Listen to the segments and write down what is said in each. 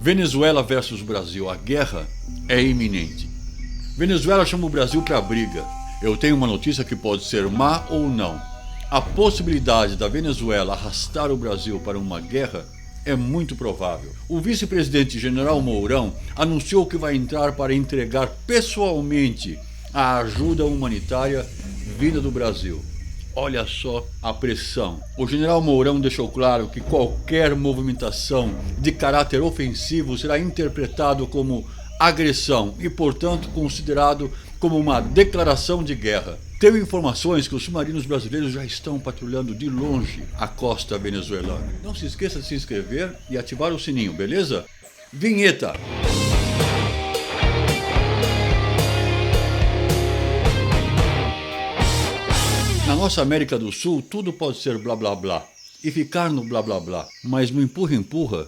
Venezuela versus Brasil. A guerra é iminente. Venezuela chama o Brasil para a briga. Eu tenho uma notícia que pode ser má ou não. A possibilidade da Venezuela arrastar o Brasil para uma guerra é muito provável. O vice-presidente general Mourão anunciou que vai entrar para entregar pessoalmente a ajuda humanitária vinda do Brasil. Olha só a pressão. O general Mourão deixou claro que qualquer movimentação de caráter ofensivo será interpretado como agressão e, portanto, considerado como uma declaração de guerra. Tenho informações que os submarinos brasileiros já estão patrulhando de longe a costa venezuelana. Não se esqueça de se inscrever e ativar o sininho, beleza? Vinheta! Na nossa América do Sul, tudo pode ser blá blá blá e ficar no blá blá blá, mas no empurra-empurra,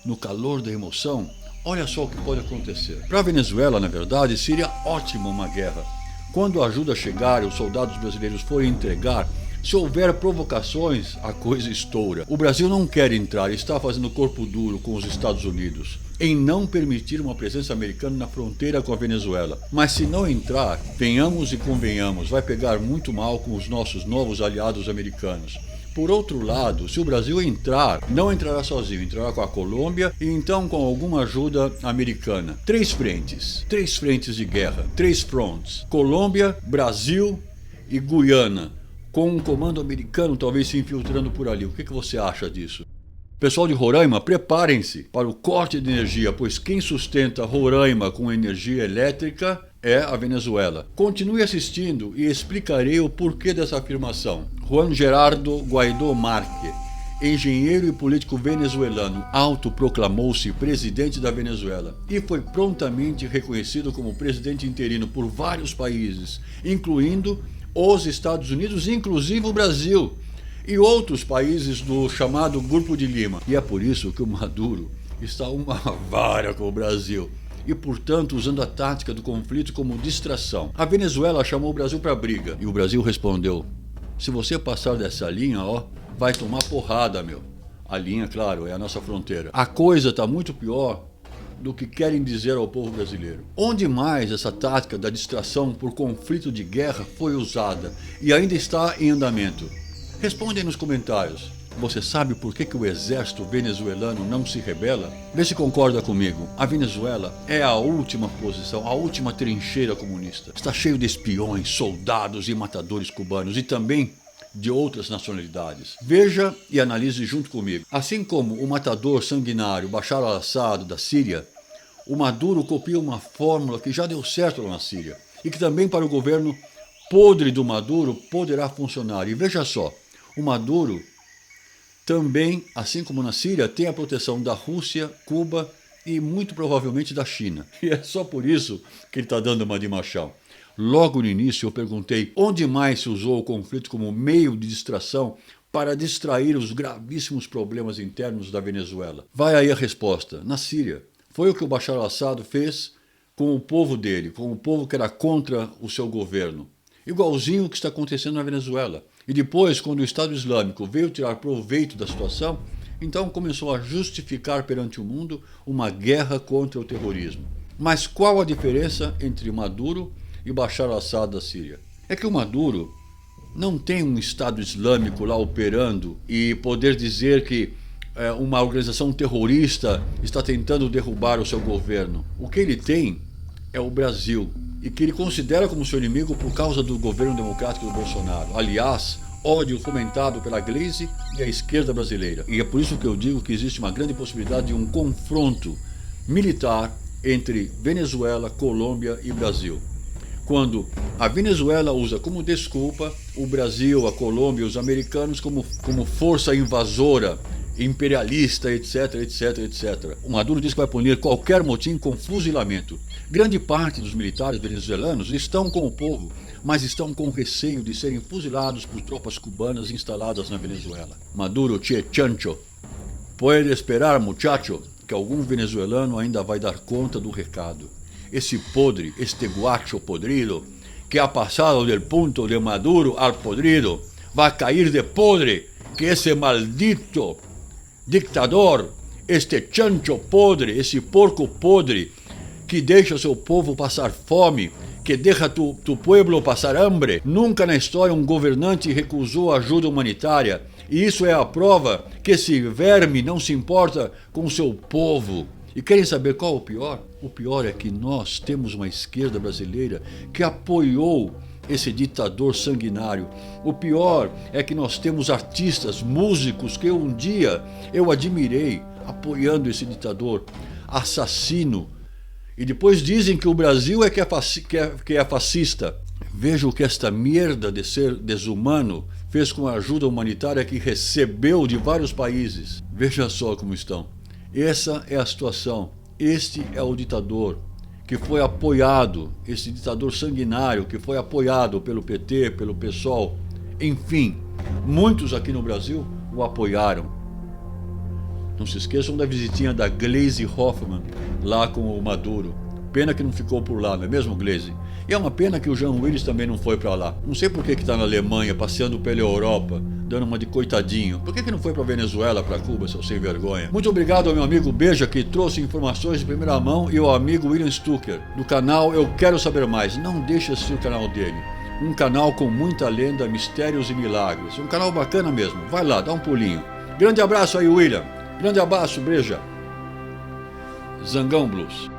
no calor da emoção, olha só o que pode acontecer. Para a Venezuela, na verdade, seria ótima uma guerra. Quando a ajuda chegar e os soldados brasileiros forem entregar, se houver provocações, a coisa estoura. O Brasil não quer entrar e está fazendo corpo duro com os Estados Unidos em não permitir uma presença americana na fronteira com a Venezuela. Mas se não entrar, venhamos e convenhamos, vai pegar muito mal com os nossos novos aliados americanos. Por outro lado, se o Brasil entrar, não entrará sozinho, entrará com a Colômbia e então com alguma ajuda americana. Três frentes de guerra, 3 fronts: Colômbia, Brasil e Guiana, com um comando americano talvez se infiltrando por ali. O que você acha disso? Pessoal de Roraima, preparem-se para o corte de energia, pois quem sustenta Roraima com energia elétrica é a Venezuela. Continue assistindo e explicarei o porquê dessa afirmação. Juan Gerardo Guaidó Márquez, engenheiro e político venezuelano, autoproclamou-se presidente da Venezuela e foi prontamente reconhecido como presidente interino por vários países, incluindo os Estados Unidos, inclusive o Brasil, e outros países do chamado Grupo de Lima. E é por isso que o Maduro está uma vara com o Brasil e, portanto, usando a tática do conflito como distração. A Venezuela chamou o Brasil para a briga e o Brasil respondeu: se você passar dessa linha, vai tomar porrada, meu. A linha, claro, é a nossa fronteira. A coisa está muito pior do que querem dizer ao povo brasileiro. Onde mais essa tática da distração por conflito de guerra foi usada e ainda está em andamento? Responde aí nos comentários. Você sabe por que o exército venezuelano não se rebela? Vê se concorda comigo. A Venezuela é a última posição, a última trincheira comunista. Está cheio de espiões, soldados e matadores cubanos e também de outras nacionalidades. Veja e analise junto comigo. Assim como o matador sanguinário Bashar al-Assad da Síria, o Maduro copia uma fórmula que já deu certo lá na Síria e que também para o governo podre do Maduro poderá funcionar. E veja só, o Maduro também, assim como na Síria, tem a proteção da Rússia, Cuba e muito provavelmente da China. E é só por isso que ele está dando uma de machão. Logo no início eu perguntei onde mais se usou o conflito como meio de distração para distrair os gravíssimos problemas internos da Venezuela. Vai aí a resposta: na Síria. Foi o que o Bashar al-Assad fez com o povo dele, com o povo que era contra o seu governo. Igualzinho o que está acontecendo na Venezuela. E depois, quando o Estado Islâmico veio tirar proveito da situação, então começou a justificar perante o mundo uma guerra contra o terrorismo. Mas qual a diferença entre Maduro e Bashar al-Assad da Síria? É que o Maduro não tem um Estado Islâmico lá operando e poder dizer que uma organização terrorista está tentando derrubar o seu governo. O que ele tem é o Brasil, e que ele considera como seu inimigo por causa do governo democrático do Bolsonaro. Aliás, ódio fomentado pela Glaze e a esquerda brasileira. E é por isso que eu digo que existe uma grande possibilidade de um confronto militar entre Venezuela, Colômbia e Brasil. Quando a Venezuela usa como desculpa o Brasil, a Colômbia e os americanos como força invasora, imperialista, etc, etc, etc. O Maduro diz que vai punir qualquer motim com fuzilamento. Grande parte dos militares venezuelanos estão com o povo, mas estão com receio de serem fuzilados por tropas cubanas instaladas na Venezuela. Maduro, che chancho, pode esperar, muchacho, que algum venezuelano ainda vai dar conta do recado. Esse podre, este guacho podrido, que ha passado del punto de maduro al podrido, vai cair de podre, que esse maldito dictador este chancho podre, esse porco podre, que deixa seu povo passar fome, que deixa tu pueblo passar hambre. Nunca na história um governante recusou ajuda humanitária. E isso é a prova que esse verme não se importa com o seu povo. E querem saber qual é o pior? O pior é que nós temos uma esquerda brasileira que apoiou esse ditador sanguinário. O pior é que nós temos artistas, músicos que um dia eu admirei apoiando esse ditador assassino. E depois dizem que o Brasil é que é fascista. Veja o que esta merda de ser desumano fez com a ajuda humanitária que recebeu de vários países. Veja só como estão. Essa é a situação. Este é o ditador que foi apoiado, esse ditador sanguinário que foi apoiado pelo PT, pelo PSOL. Enfim, muitos aqui no Brasil o apoiaram. Não se esqueçam da visitinha da Gleisi Hoffmann lá com o Maduro. Pena que não ficou por lá, não é mesmo, Gleisi? E é uma pena que o Jean Willis também não foi para lá. Não sei por que está na Alemanha, passeando pela Europa, dando uma de coitadinho. Por que não foi para Venezuela, para Cuba, seu sem vergonha? Muito obrigado ao meu amigo Beja, que trouxe informações de primeira mão, e ao amigo William Stucker, do canal Eu Quero Saber Mais. Não deixe de assistir o canal dele. Um canal com muita lenda, mistérios e milagres. Um canal bacana mesmo. Vai lá, dá um pulinho. Grande abraço aí, William. Grande abraço, Beja. Zangão Blues.